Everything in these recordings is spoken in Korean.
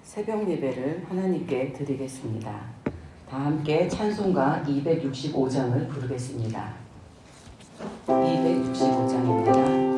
새벽 예배를 하나님께 드리겠습니다. 다 함께 찬송가 265장을 부르겠습니다. 265장입니다.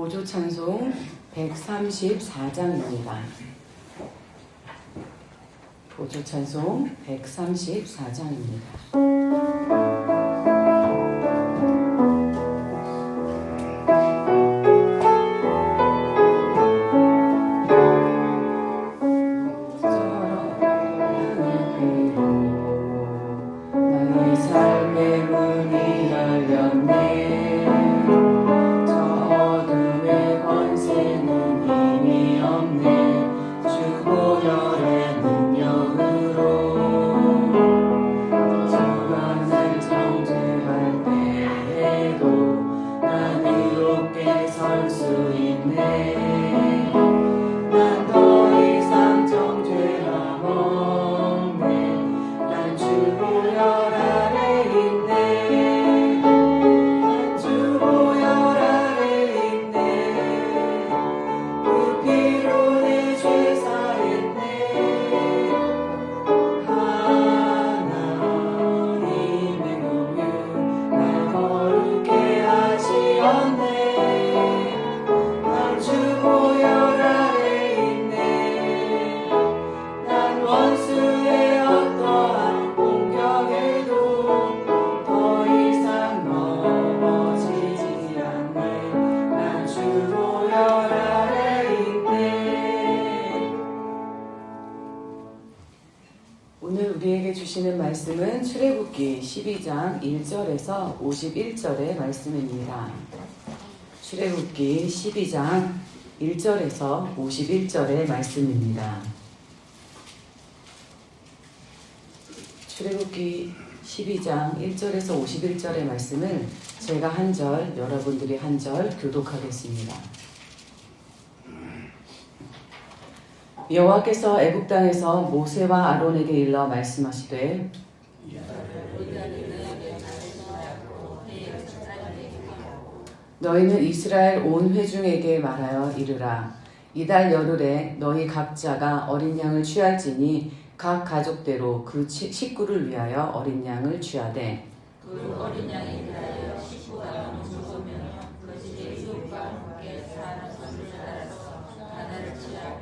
보조 찬송 134장입니다. 보조 찬송 134장입니다. 오늘 우리에게 주시는 말씀은 출애굽기 12장 1절에서 51절의 말씀입니다. 출애굽기 12장 1절에서 51절의 말씀입니다. 출애굽기 12장 1절에서 51절의 말씀을 제가 한 절, 여러분들이 한 절 교독하겠습니다. 여호와께서 애굽 땅에서 모세와 아론에게 일러 말씀하시되 너희는 이스라엘 온 회중에게 말하여 이르라. 이달 열흘에 너희 각자가 어린 양을 취할지니 각 가족대로 그 식구를 위하여 어린 양을 취하되 그 어린 양이 위하여 식구가 너무 적으면 그 집의 이웃과 함께 사는 것을 따라서 하나를 취하며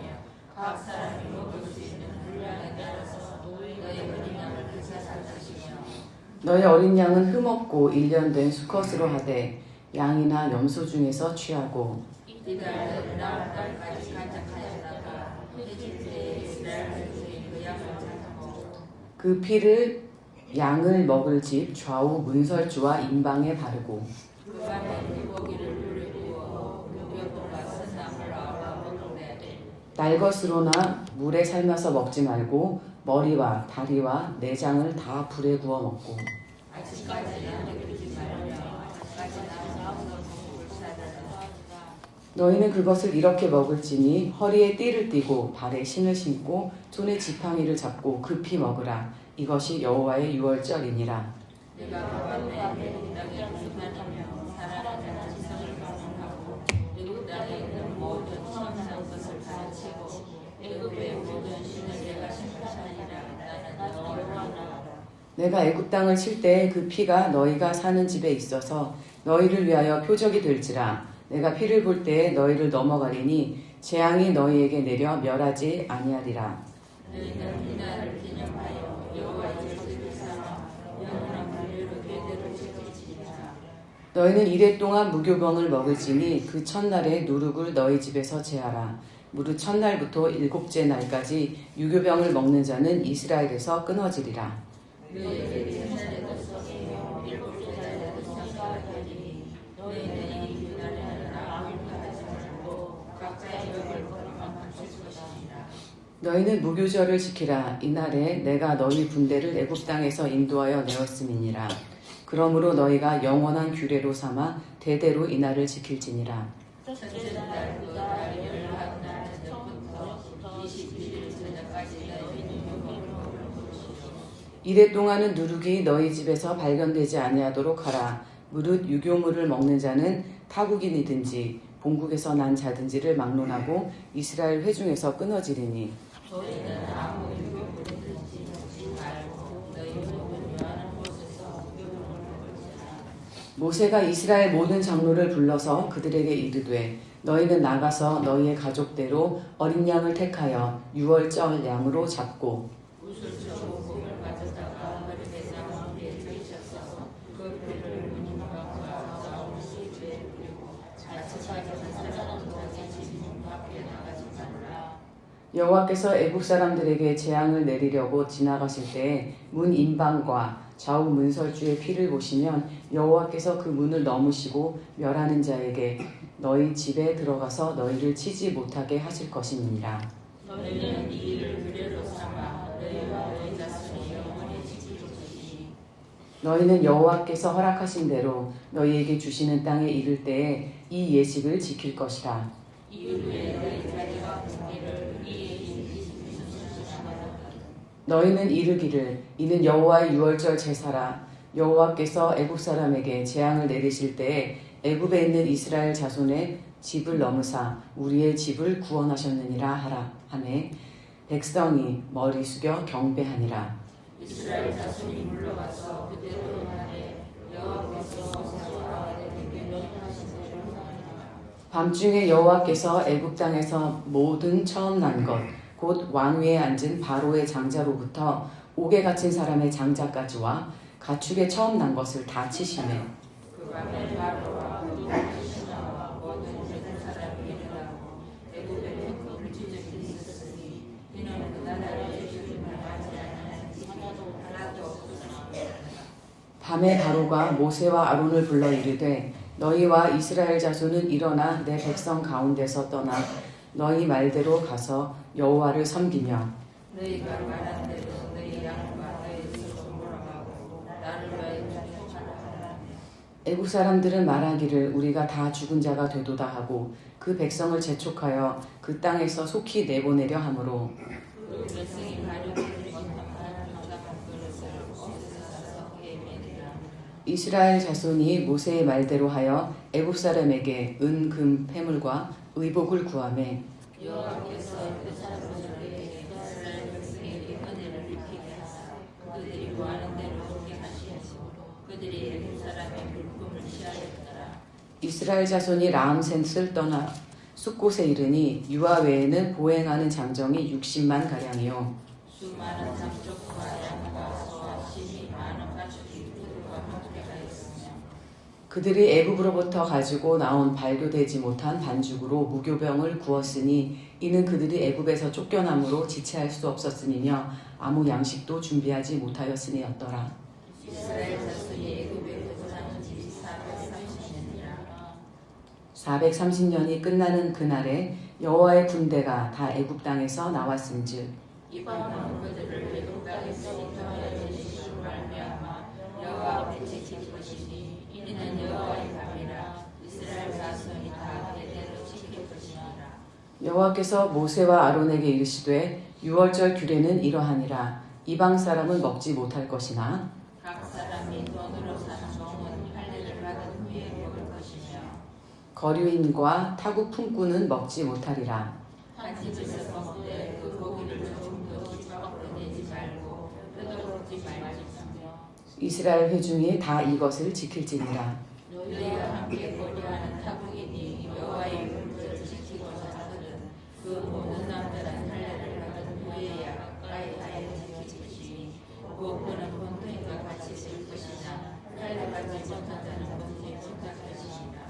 각 사람이 먹을 수 있는 분량에 따라서 너희 어린 양을 계산할 것이며 너희 어린 양은 흠없고 1년 된 수컷으로 하되 양이나 염소 중에서 취하고 이달 나흘까지 간직하였다가 해질 때에 이스라엘 백성이 그 양을 잡고 그 피를 양을 먹을 집 좌우 문설주와 임방에 바르고 그 밤에 물고기를 불에 구워 무교통과 선나물 아울러 먹는데 날것으로나 물에 삶아서 먹지 말고 머리와 다리와 내장을 다 불에 구워 먹고 아직까지는 내키지 말며 아직까지는 아무도 공부를 사다가 너희는 그것을 이렇게 먹을지니 허리에 띠를 띠고 발에 신을 신고 손에 지팡이를 잡고 급히 먹으라. 이것이 여호와의 유월절이니라. 내가 그 밤에 애굽 땅에 구속하며 살아나는 지성을 방문하고 애굽 땅에 있는 모든 천상 것을 가르치고 애굽의 모든 신을 내가 심판하리라. 나는 여호와라. 내가 애굽 땅을 칠 때 그 피가 너희가 사는 집에 있어서 너희를 위하여 표적이 될지라. 내가 피를 볼 때에 너희를 넘어가리니 재앙이 너희에게 내려 멸하지 아니하리라. 너희는 이날을 기념하여 여호와의 절기를 삼아 영원한 분류로 계대로 지킬지니라. 너희는 이래 동안 무교병을 먹을지니 그 첫날에 누룩을 너희 집에서 제하라. 무릇 첫날부터 일곱째 날까지 유교병을 먹는 자는 이스라엘에서 끊어지리라. 너희에게 첫날에도 썩이며 일곱째 날에도 썩어하리니 너희는 이 그날에는 아무것도 하지 말고 각자의 먹을 것만 줄 것이니라. 너희는 무교절을 지키라. 이날에 내가 너희 군대를 애굽 땅에서 인도하여 내었음이니라. 그러므로 너희가 영원한 규례로 삼아 대대로 이날을 지킬지니라. 첫째 날 그날 열한 날 저녁부터 21일 저녁까지 너희는 유교병을 먹을 것이요 이래 동안은 누룩이 너희 집에서 발견되지 아니하도록 하라. 무릇 유교물을 먹는 자는 타국인이든지 본국에서 난 자든지를 막론하고 이스라엘 회중에서 끊어지리니 너희는 아무 유교물이든지 먹지 말고 너희 목을 묘하는 곳에서 유교물을 먹을지라. 모세가 이스라엘 모든 장로를 불러서 그들에게 이르되 너희는 나가서 너희의 가족대로 어린 양을 택하여 유월절 양으로 잡고 웃을 쳐고 공을 가져다가 머리에 나무에 적셔서 그 피를 문인방과 나오는 집에 뿌리고 자칫하게 한 사람도 자기 문 밖에 나가지 말라. 여호와께서 애국 사람들에게 재앙을 내리려고 지나가실 때에 문 인방과 좌우 문설주의 피를 보시면 여호와께서 그 문을 넘으시고 멸하는 자에게 너희 집에 들어가서 너희를 치지 못하게 하실 것임이니라. 너희는 이 일을 규례로 삼아 너희와 너희 자손이 영원히 지킬 것이니 너희는 여호와께서 허락하신 대로 너희에게 주시는 땅에 이를 때에 이 예식을 지킬 것이라. 이후에 너희 자녀와 공기를 이 예식이 지키셨으나 너희는 이르기를 이는 여호와의 유월절 제사라. 여호와께서 애굽 사람에게 재앙을 내리실 때에 애굽에 있는 이스라엘 자손의 집을 넘으사 우리의 집을 구원하셨느니라 하라 하매 백성이 머리 숙여 경배하니라. 이스라엘 자손이 물러가서 그대로 하되 여호와께서 모세와 아론에게 명령하신 대로 하니라. 밤중에 여호와께서 애굽 땅에서 모든 처음 난 것 곧 왕 위에 앉은 바로의 장자로부터 옥에 갇힌 사람의 장자까지와 가축의 처음 난 것을 다 치시매 그 밤에 바로와 그의 신하와 모든 모든 사람이 일어나고 애굽에 큰 물지적이 있었으니 이는 그 나라의 주님을 하지 않은 집이 하나도 없었으나 밤에 바로가 모세와 아론을 불러 이르되 너희와 이스라엘 자손은 일어나 내 백성 가운데서 떠나 너희 말대로 가서 여호와를 섬기며 너희가 말한 대로 너희 양과 너희 소를 몰아가고 나를 너희 촉촉하라. 애국 사람들은 말하기를 우리가 다 죽은 자가 되도다 하고 그 백성을 재촉하여 그 땅에서 속히 내보내려 하므로 그 백성이 가려들지 못한 조상한 그릇을 없애서 예매니라. 이스라엘 자손이 모세의 말대로 하여 애국 사람에게 은, 금, 패물과 의복을 구하매 여호와께서 그 자손들에게 이스라엘 백성에게 은혜를 입히게 하사 그들이 구하는 대로 좋게 하시고 그들이 애굽 사람의 물품을 취하였더라. 이스라엘 자손이 라암셋을 떠나 숫곳에 이르니 유아 외에는 보행하는 장정이 60만 가량이요 수많은 장족과 양과 소와 심이 많은 가축이 그들과 함께가 있으며 그들이 애굽으로부터 가지고 나온 발교되지 못한 반죽으로 무교병을 구웠으니 이는 그들이 애굽에서 쫓겨남으로 지체할 수 없었음이며 아무 양식도 준비하지 못하였으니였더라. 이스라엘 자손이 애굽에 거주하는 지 430년이라. 430년이 끝나는 그날에 여호와의 군대가 다 애굽 땅에서 나왔은즉 이방은 그들을 애굽 땅에서 인도하여 내시기로 말미암아 여호와 앞에 지킬 것이니 이는 여호와의 밤이라. 이스라엘 자손이 다 대대로 지킬 것이니라. 여호와께서 모세와 아론에게 이르시되 유월절 규례는 이러하니라. 이방 사람은 먹지 못할 것이나 각 사람이 돈으로 산 종은 할례를 받은 후에 먹을 것이며 거류인과 타국 품꾼은 먹지 못하리라. 한 집에서 먹되 그 고기를 조금도 집 밖으로 내지 말고 뜯어먹지 말지며 이스라엘 회중이 다 이것을 지킬지니라. 너희와 함께 거류하는 타국인이 여호와의 율법을 지키고자 하거든 그 모든 남자는 할례를 받은 후에야 가까이 하여 지킬 것이니 그는 본토인과 같이 쓸 것이나 할례 받지 못한 자는 본토에 못할 것이니라.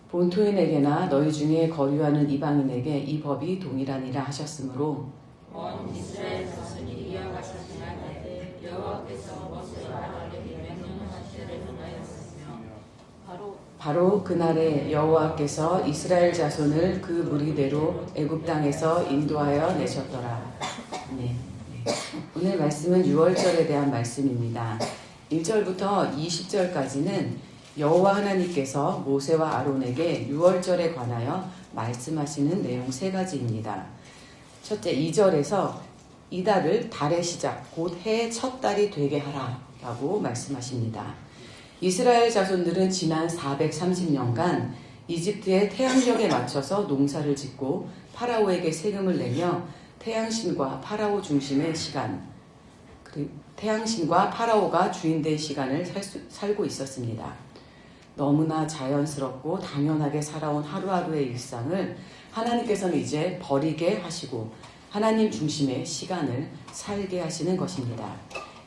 본토인에게나 너희 중에 거류하는 이방인에게 이 법이 동일하니라 하셨으므로 온 이스라엘 자손이 이와 같이 행하되 여호와께서 모세와 아론에게 명령하신 대로 행하였으며 바로 그날에 여호와께서 이스라엘 자손을 그 무리대로 애굽 땅에서 인도하여 내셨더라. 네. 오늘 말씀은 유월절에 대한 말씀입니다. 1절부터 20절까지는 여호와 하나님께서 모세와 아론에게 유월절에 관하여 말씀하시는 내용 3가지입니다. 첫째, 2절에서 이달을 달의 시작, 곧 해의 첫 달이 되게 하라 라고 말씀하십니다. 이스라엘 자손들은 지난 430년간 이집트의 태양력에 맞춰서 농사를 짓고 파라오에게 세금을 내며 태양신과 파라오 중심의 시간, 그리고 태양신과 파라오가 주인된 시간을 살고 있었습니다. 너무나 자연스럽고 당연하게 살아온 하루하루의 일상을 하나님께서는 이제 버리게 하시고 하나님 중심의 시간을 살게 하시는 것입니다.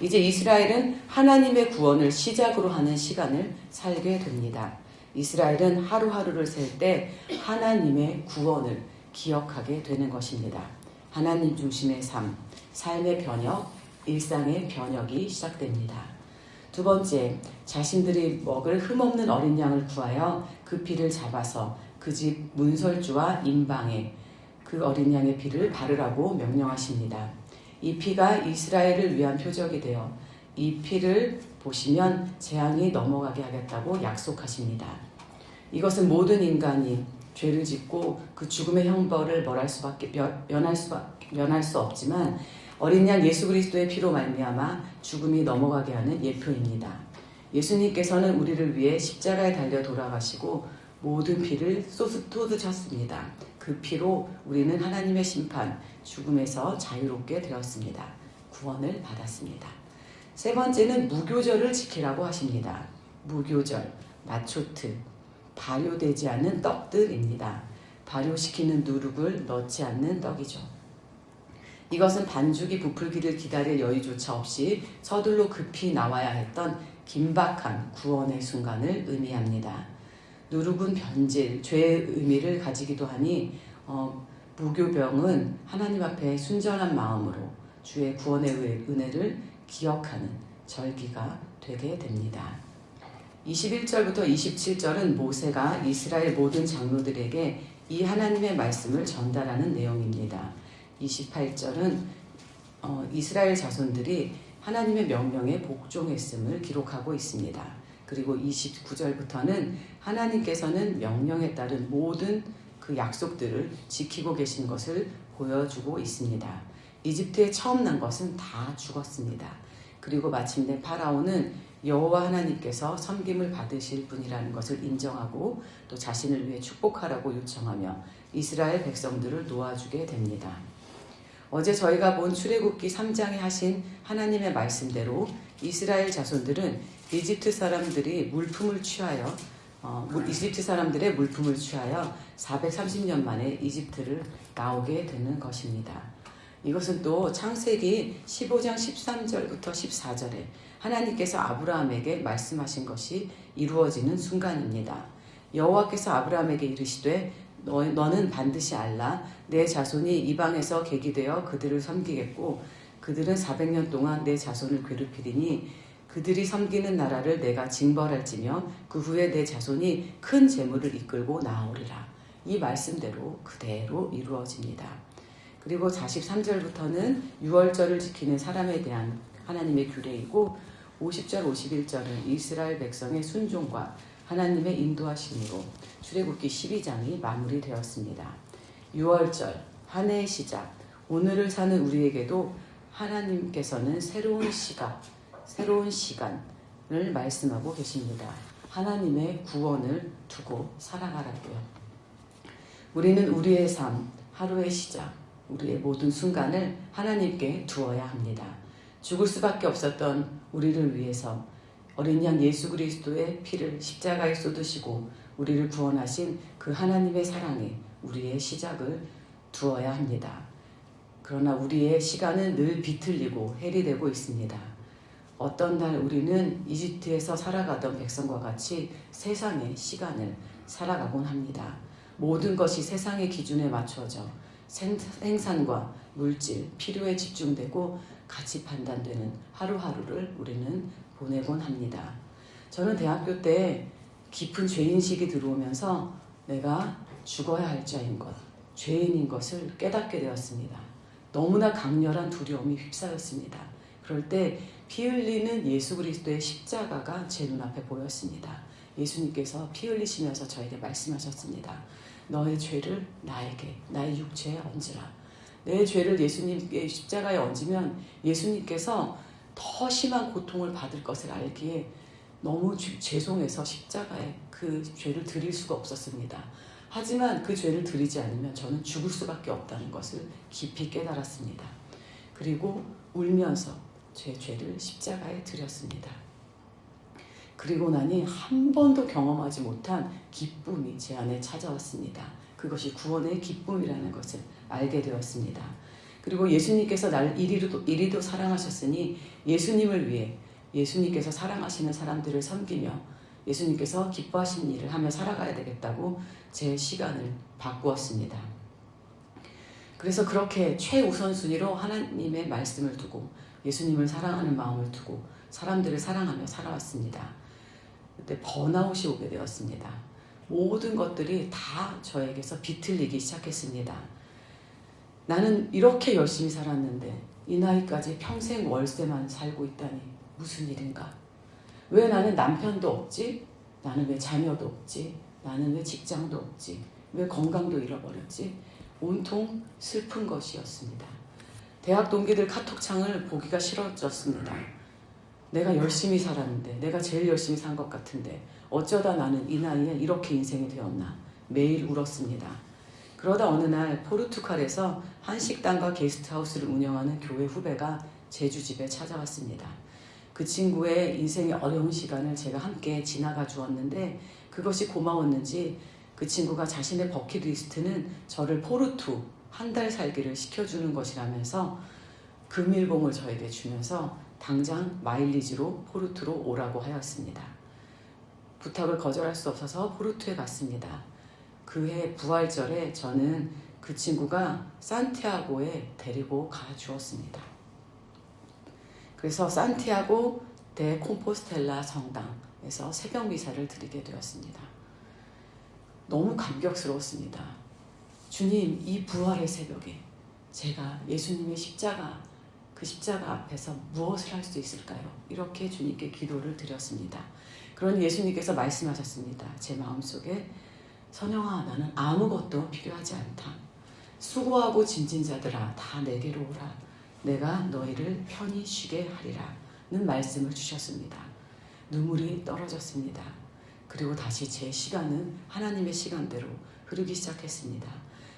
이제 이스라엘은 하나님의 구원을 시작으로 하는 시간을 살게 됩니다. 이스라엘은 하루하루를 셀 때 하나님의 구원을 기억하게 되는 것입니다. 하나님 중심의 삶, 삶의 변혁, 일상의 변혁이 시작됩니다. 두 번째, 자신들이 먹을 흠없는 어린 양을 구하여 그 피를 잡아서 그 집 문설주와 임방에 그 어린 양의 피를 바르라고 명령하십니다. 이 피가 이스라엘을 위한 표적이 되어 이 피를 보시면 재앙이 넘어가게 하겠다고 약속하십니다. 이것은 모든 인간이 죄를 짓고 그 죽음의 형벌을 면할 수 없지만 어린 양 예수 그리스도의 피로 말미암아 죽음이 넘어가게 하는 예표입니다. 예수님께서는 우리를 위해 십자가에 달려 돌아가시고 모든 피를 쏟으셨습니다. 그 피로 우리는 하나님의 심판, 죽음에서 자유롭게 되었습니다. 구원을 받았습니다. 세 번째는 무교절을 지키라고 하십니다. 무교절, 마초트, 발효되지 않는 떡들입니다. 발효시키는 누룩을 넣지 않는 떡이죠. 이것은 반죽이 부풀기를 기다릴 여유조차 없이 서둘러 급히 나와야 했던 긴박한 구원의 순간을 의미합니다. 누룩은 변질, 죄의 의미를 가지기도 하니 무교병은 하나님 앞에 순전한 마음으로 주의 구원의 은혜를 기억하는 절기가 되게 됩니다. 21절부터 27절은 모세가 이스라엘 모든 장로들에게 이 하나님의 말씀을 전달하는 내용입니다. 28절은 이스라엘 자손들이 하나님의 명령에 복종했음을 기록하고 있습니다. 그리고 29절부터는 하나님께서는 명령에 따른 모든 그 약속들을 지키고 계신 것을 보여주고 있습니다. 이집트에 처음 난 것은 다 죽었습니다. 그리고 마침내 파라오는 여호와 하나님께서 섬김을 받으실 분이라는 것을 인정하고 또 자신을 위해 축복하라고 요청하며 이스라엘 백성들을 놓아주게 됩니다. 어제 저희가 본 출애굽기 3장에 하신 하나님의 말씀대로 이스라엘 자손들은 이집트 사람들의 물품을 취하여 430년 만에 이집트를 나오게 되는 것입니다. 이것은 또 창세기 15장 13절부터 14절에 하나님께서 아브라함에게 말씀하신 것이 이루어지는 순간입니다. 여호와께서 아브라함에게 이르시되 너는 반드시 알라. 내 자손이 이방에서 계기되어 그들을 섬기겠고 그들은 400년 동안 내 자손을 괴롭히리니 그들이 섬기는 나라를 내가 징벌할지며 그 후에 내 자손이 큰 재물을 이끌고 나오리라. 이 말씀대로 그대로 이루어집니다. 그리고 43절부터는 유월절을 지키는 사람에 대한 하나님의 규례이고 50절 51절은 이스라엘 백성의 순종과 하나님의 인도하심으로 출애굽기 12장이 마무리되었습니다. 6월절 한 해의 시작, 오늘을 사는 우리에게도 하나님께서는 새로운 시간을 말씀하고 계십니다. 하나님의 구원을 두고 살아가라고요. 우리는 우리의 삶, 하루의 시작, 우리의 모든 순간을 하나님께 두어야 합니다. 죽을 수밖에 없었던 우리를 위해서 어린 양 예수 그리스도의 피를 십자가에 쏟으시고 우리를 구원하신 그 하나님의 사랑에 우리의 시작을 두어야 합니다. 그러나 우리의 시간은 늘 비틀리고 해리되고 있습니다. 어떤 날 우리는 이집트에서 살아가던 백성과 같이 세상의 시간을 살아가곤 합니다. 모든 것이 세상의 기준에 맞춰져 생산과 물질, 필요에 집중되고 가치 판단되는 하루하루를 우리는 보내곤 합니다. 저는 대학교 때 깊은 죄인식이 들어오면서 내가 죽어야 할 자인 것, 죄인인 것을 깨닫게 되었습니다. 너무나 강렬한 두려움이 휩싸였습니다. 그럴 때 피 흘리는 예수 그리스도의 십자가가 제 눈앞에 보였습니다. 예수님께서 피 흘리시면서 저에게 말씀하셨습니다. 너의 죄를 나에게, 나의 육체에 얹으라. 내 죄를 예수님의 십자가에 얹으면 예수님께서 더 심한 고통을 받을 것을 알기에 너무 죄송해서 십자가에 그 죄를 드릴 수가 없었습니다. 하지만 그 죄를 드리지 않으면 저는 죽을 수밖에 없다는 것을 깊이 깨달았습니다. 그리고 울면서 제 죄를 십자가에 드렸습니다. 그리고 나니 한 번도 경험하지 못한 기쁨이 제 안에 찾아왔습니다. 그것이 구원의 기쁨이라는 것을 알게 되었습니다. 그리고 예수님께서 나를 이리도 사랑하셨으니 예수님을 위해 예수님께서 사랑하시는 사람들을 섬기며 예수님께서 기뻐하시는 일을 하며 살아가야 되겠다고 제 시간을 바꾸었습니다. 그래서 그렇게 최우선순위로 하나님의 말씀을 두고 예수님을 사랑하는 마음을 두고 사람들을 사랑하며 살아왔습니다. 그때 번아웃이 오게 되었습니다. 모든 것들이 다 저에게서 비틀리기 시작했습니다. 나는 이렇게 열심히 살았는데 이 나이까지 평생 월세만 살고 있다니 무슨 일인가? 왜 나는 남편도 없지? 나는 왜 자녀도 없지? 나는 왜 직장도 없지? 왜 건강도 잃어버렸지? 온통 슬픈 것이었습니다. 대학 동기들 카톡창을 보기가 싫어졌습니다. 내가 열심히 살았는데, 내가 제일 열심히 산 것 같은데 어쩌다 나는 이 나이에 이렇게 인생이 되었나? 매일 울었습니다. 그러다 어느 날 포르투갈에서 한식당과 게스트하우스를 운영하는 교회 후배가 제주 집에 찾아왔습니다. 그 친구의 인생의 어려운 시간을 제가 함께 지나가 주었는데 그것이 고마웠는지 그 친구가 자신의 버킷리스트는 저를 포르투 한 달 살기를 시켜주는 것이라면서 금일봉을 저에게 주면서 당장 마일리지로 포르투로 오라고 하였습니다. 부탁을 거절할 수 없어서 포르투에 갔습니다. 그해 부활절에 저는 그 친구가 산티아고에 데리고 가 주었습니다. 그래서 산티아고 데 콤포스텔라 성당에서 새벽 미사를 드리게 되었습니다. 너무 감격스러웠습니다. 주님, 이 부활의 새벽에 제가 예수님의 십자가 그 십자가 앞에서 무엇을 할 수 있을까요? 이렇게 주님께 기도를 드렸습니다. 그러니 예수님께서 말씀하셨습니다. 제 마음속에 선영아, 나는 아무것도 필요하지 않다. 수고하고 짐진 자들아, 다 내게로 오라. 내가 너희를 편히 쉬게 하리라. 는 말씀을 주셨습니다. 눈물이 떨어졌습니다. 그리고 다시 제 시간은 하나님의 시간대로 흐르기 시작했습니다.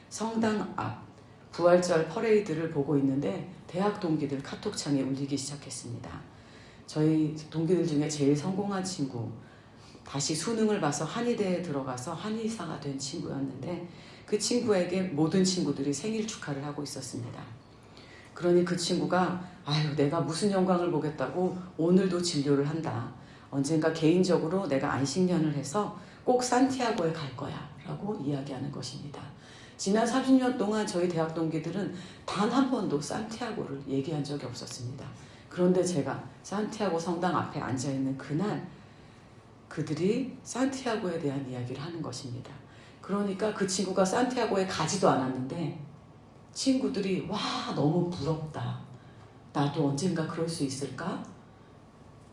성당 앞 부활절 퍼레이드를 보고 있는데 대학 동기들 카톡창에 울리기 시작했습니다. 저희 동기들 중에 제일 성공한 친구, 다시 수능을 봐서 한의대에 들어가서 한의사가 된 친구였는데 그 친구에게 모든 친구들이 생일 축하를 하고 있었습니다. 그러니 그 친구가 아유, 내가 무슨 영광을 보겠다고 오늘도 진료를 한다. 언젠가 개인적으로 내가 안식년을 해서 꼭 산티아고에 갈 거야 라고 이야기하는 것입니다. 지난 30년 동안 저희 대학 동기들은 단 한 번도 산티아고를 얘기한 적이 없었습니다. 그런데 제가 산티아고 성당 앞에 앉아있는 그날 그들이 산티아고에 대한 이야기를 하는 것입니다. 그러니까 그 친구가 산티아고에 가지도 않았는데 친구들이 와, 너무 부럽다. 나도 언젠가 그럴 수 있을까?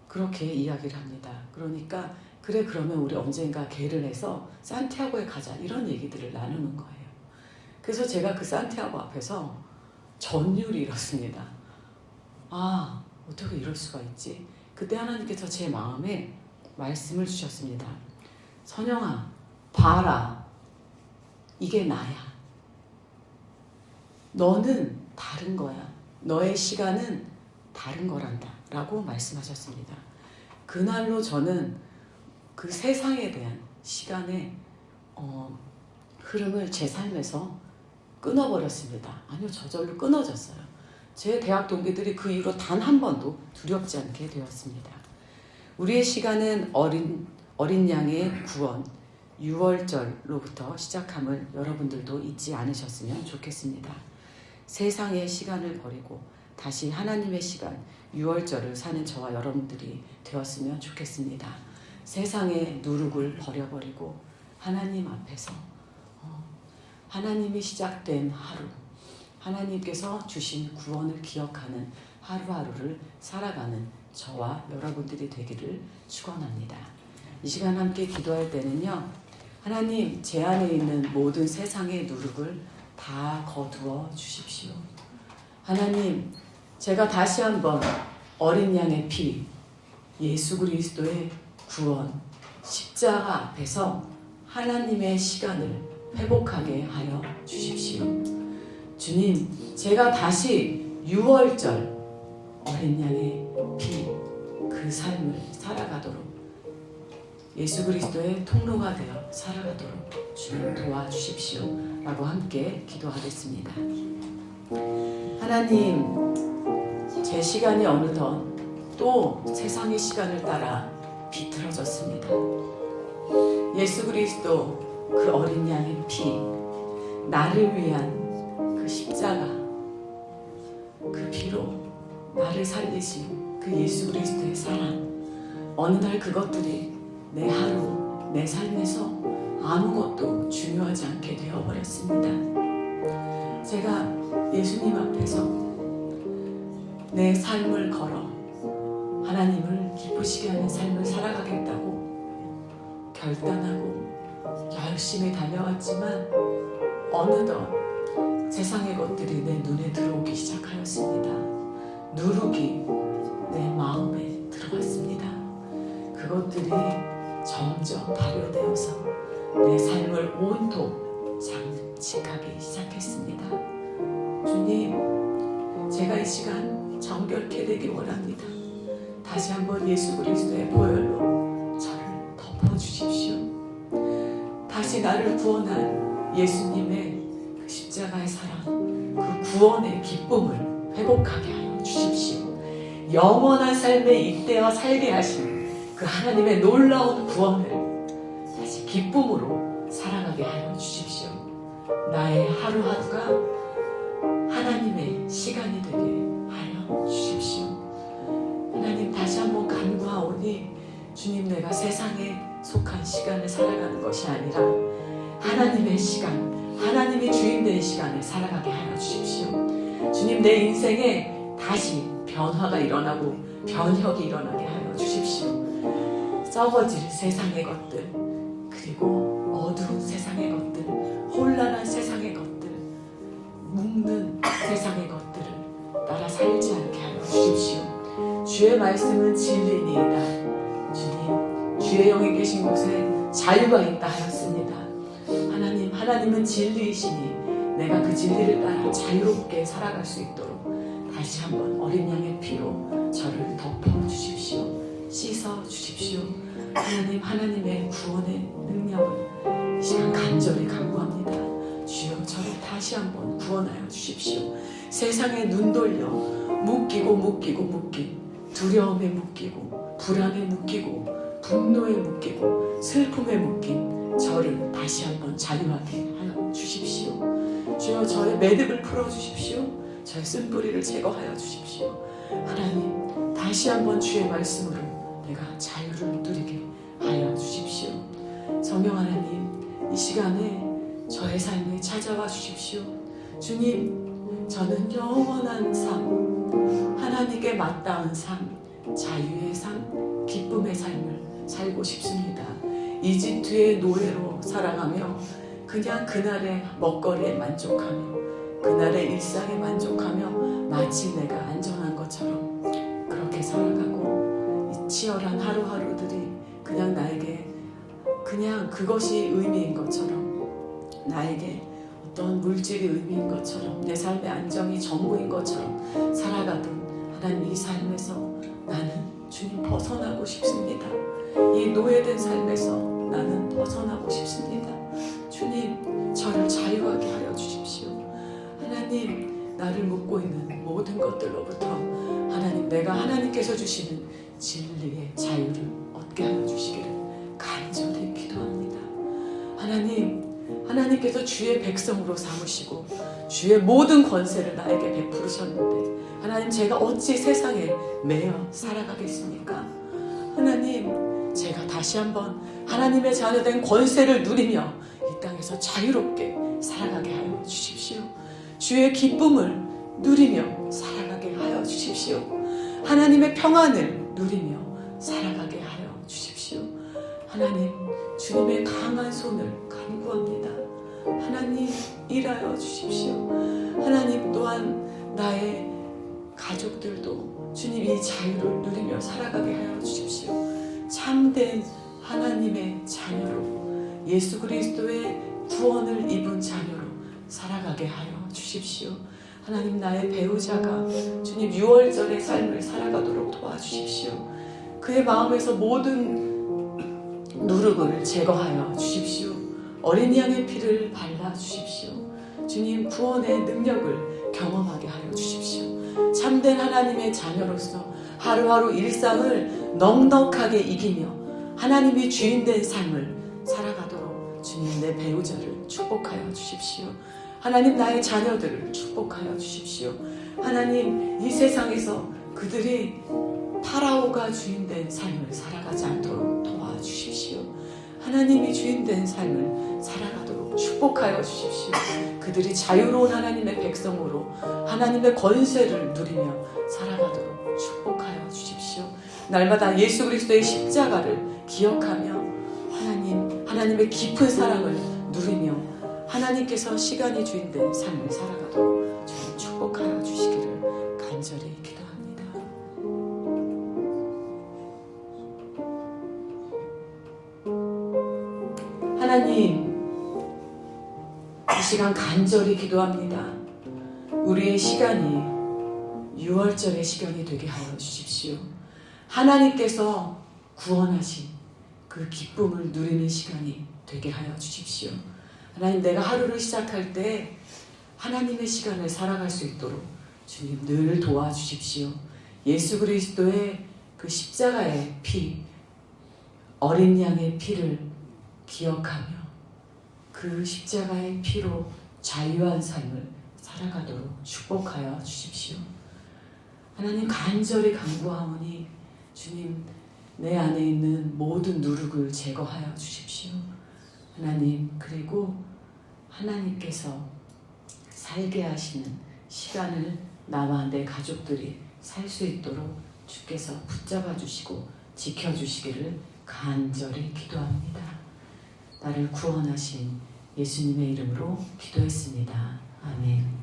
그렇게 이야기를 합니다. 그러니까 그래, 그러면 우리 언젠가 계획을 해서 산티아고에 가자, 이런 얘기들을 나누는 거예요. 그래서 제가 그 산티아고 앞에서 전율이 일었습니다. 아, 어떻게 이럴 수가 있지? 그때 하나님께서 제 마음에 말씀을 주셨습니다. 선영아, 봐라. 이게 나야. 너는 다른 거야. 너의 시간은 다른 거란다. 라고 말씀하셨습니다. 그날로 저는 그 세상에 대한 시간의 흐름을 제 삶에서 끊어버렸습니다. 아니요, 저절로 끊어졌어요. 제 대학 동기들이 그 이후로 단 한 번도 두렵지 않게 되었습니다. 우리의 시간은 어린 양의 구원, 6월절로부터 시작함을 여러분들도 잊지 않으셨으면 좋겠습니다. 세상의 시간을 버리고 다시 하나님의 시간, 6월절을 사는 저와 여러분들이 되었으면 좋겠습니다. 세상의 누룩을 버려버리고 하나님 앞에서 하나님이 시작된 하루, 하나님께서 주신 구원을 기억하는 하루하루를 살아가는 저와 여러분들이 되기를 축원합니다. 이 시간 함께 기도할 때는요, 하나님, 제 안에 있는 모든 세상의 누룩을 다 거두어 주십시오. 하나님, 제가 다시 한번 어린 양의 피, 예수 그리스도의 구원, 십자가 앞에서 하나님의 시간을 회복하게 하여 주십시오. 주님, 제가 다시 6월절 어린 양의 피, 그 삶을 살아가도록 예수 그리스도의 통로가 되어 살아가도록 주님 도와주십시오 라고 함께 기도하겠습니다. 하나님, 제 시간이 어느덧 또 세상의 시간을 따라 비틀어졌습니다. 예수 그리스도 그 어린 양의 피, 나를 위한 그 십자가, 그 피로 나를 살리신 그 예수 그리스도의 사랑, 어느 날 그것들이 내 하루, 내 삶에서 아무것도 중요하지 않게 되어버렸습니다. 제가 예수님 앞에서 내 삶을 걸어 하나님을 기쁘시게 하는 삶을 살아가겠다고 결단하고 열심히 달려왔지만 어느덧 세상의 것들이 내 눈에 들어오기 시작하였습니다. 누룩이 내 마음에 들어왔습니다. 그것들이 점점 발효되어서 내 삶을 온통 장식하기 시작했습니다. 주님, 제가 이 시간 정결케 되길 원합니다. 다시 한번 예수 그리스도의 보혈로 저를 덮어주십시오. 다시 나를 구원한 예수님의 그 십자가의 사랑, 그 구원의 기쁨을 회복하게 하여 주십시오. 영원한 삶에 잇대어 살게 하신 그 하나님의 놀라운 구원을 다시 기쁨으로 살아가게 하여 주십시오. 나의 하루하루가 하나님의 시간이 되게 하여 주십시오. 하나님, 다시 한번 간구하오니 주님, 내가 세상에 속한 시간을 살아가는 것이 아니라 하나님의 시간, 하나님이 주인된 시간을 살아가게 하여 주십시오. 주님, 내 인생에 다시 변화가 일어나고 변혁이 일어나게 하여 주십시오. 썩어질 세상의 것들, 그리고 어두운 세상의 것들, 혼란한 세상의 것들, 묶는 세상의 것들을 따라 살지 않게 하여 주십시오. 주의 말씀은 진리니이다. 주님, 주의 영이 계신 곳에 자유가 있다 하였습니다. 하나님은 진리이시니 내가 그 진리를 따라 자유롭게 살아갈 수 있도록 다시 한번 어린 양의 피로 저를 덮어주십시오. 씻어주십시오. 하나님의 구원의 능력을 이 시간 간절히 간구합니다. 주여, 저를 다시 한번 구원하여 주십시오. 세상에 눈 돌려 묶이고 두려움에 묶이고 불안에 묶이고 분노에 묶이고 슬픔에 묶인 저를 다시 한번 자유하게 하여 주십시오. 주여, 저의 매듭을 풀어주십시오. 저의 쓴뿌리를 제거하여 주십시오. 하나님, 다시 한번 주의 말씀으로 내가 자유를 누리게 하여 주십시오. 성령 하나님, 이 시간에 저의 삶에 찾아와 주십시오. 주님, 저는 영원한 삶, 하나님께 맞닿은 삶, 자유의 삶, 기쁨의 삶을 살고 싶습니다. 이집트의 노예로 살아가며 그냥 그날의 먹거리에 만족하며 그날의 일상에 만족하며 마치 내가 안전한 것처럼 그렇게 살아가고 이 치열한 하루하루들이 그냥 나에게 그냥 그것이 의미인 것처럼, 나에게 어떤 물질이 의미인 것처럼, 내 삶의 안정이 전부인 것처럼 살아가던 하나님, 이 삶에서 나는 주님 벗어나고 싶습니다. 이 노예된 삶에서 나는 벗어나고 싶습니다. 주님, 저를 자유하게 하여 주십시오. 하나님, 나를 묶고 있는 모든 것들로부터 하나님, 내가 하나님께서 주시는 진리의 자유를 얻게 하여 주시기를 간절히 기도합니다. 하나님께서 주의 백성으로 삼으시고 주의 모든 권세를 나에게 베푸셨는데 하나님, 제가 어찌 세상에 매여 살아가겠습니까? 하나님, 제가 다시 한번 하나님의 자녀된 권세를 누리며 이 땅에서 자유롭게 살아가게 하여 주십시오. 주의 기쁨을 누리며 살아가게 하여 주십시오. 하나님의 평안을 누리며 살아가게 하여 주십시오. 하나님, 주님의 강한 손을 간구합니다. 하나님, 일하여 주십시오. 하나님, 또한 나의 가족들도 주님 이 자유를 누리며 살아가게 하여 주십시오. 참된 하나님의 자녀로, 예수 그리스도의 구원을 입은 자녀로 살아가게 하여 주십시오. 하나님, 나의 배우자가 주님 유월절의 삶을 살아가도록 도와주십시오. 그의 마음에서 모든 누룩을 제거하여 주십시오. 어린 양의 피를 발라 주십시오. 주님, 구원의 능력을 경험하게 하여 주십시오. 참된 하나님의 자녀로서 하루하루 일상을 넉넉하게 이기며 하나님이 주인된 삶을 살아가도록 주님, 내 배우자를 축복하여 주십시오. 하나님, 나의 자녀들을 축복하여 주십시오. 하나님, 이 세상에서 그들이 파라오가 주인된 삶을 살아가지 않도록 도와주십시오. 하나님이 주인된 삶을 살아가도록 축복하여 주십시오. 그들이 자유로운 하나님의 백성으로 하나님의 권세를 누리며 살아가도록 축복하여 주십시오. 날마다 예수 그리스도의 십자가를 기억하며 하나님의 깊은 사랑을 누리며 하나님께서 시간이 주인된 삶을 살아가도록 주님 축복하여 주시기를 간절히 기도합니다. 하나님, 이 시간 간절히 기도합니다. 우리의 시간이 유월절의 시간이 되게 하여 주십시오. 하나님께서 구원하신 그 기쁨을 누리는 시간이 되게 하여 주십시오. 하나님, 내가 하루를 시작할 때 하나님의 시간을 살아갈 수 있도록 주님 늘 도와주십시오. 예수 그리스도의 그 십자가의 피, 어린 양의 피를 기억하며 그 십자가의 피로 자유한 삶을 살아가도록 축복하여 주십시오. 하나님, 간절히 간구하오니 주님, 내 안에 있는 모든 누룩을 제거하여 주십시오. 하나님, 그리고 하나님께서 살게 하시는 시간을 나와 내 가족들이 살 수 있도록 주께서 붙잡아 주시고 지켜주시기를 간절히 기도합니다. 나를 구원하신 예수님의 이름으로 기도했습니다. 아멘.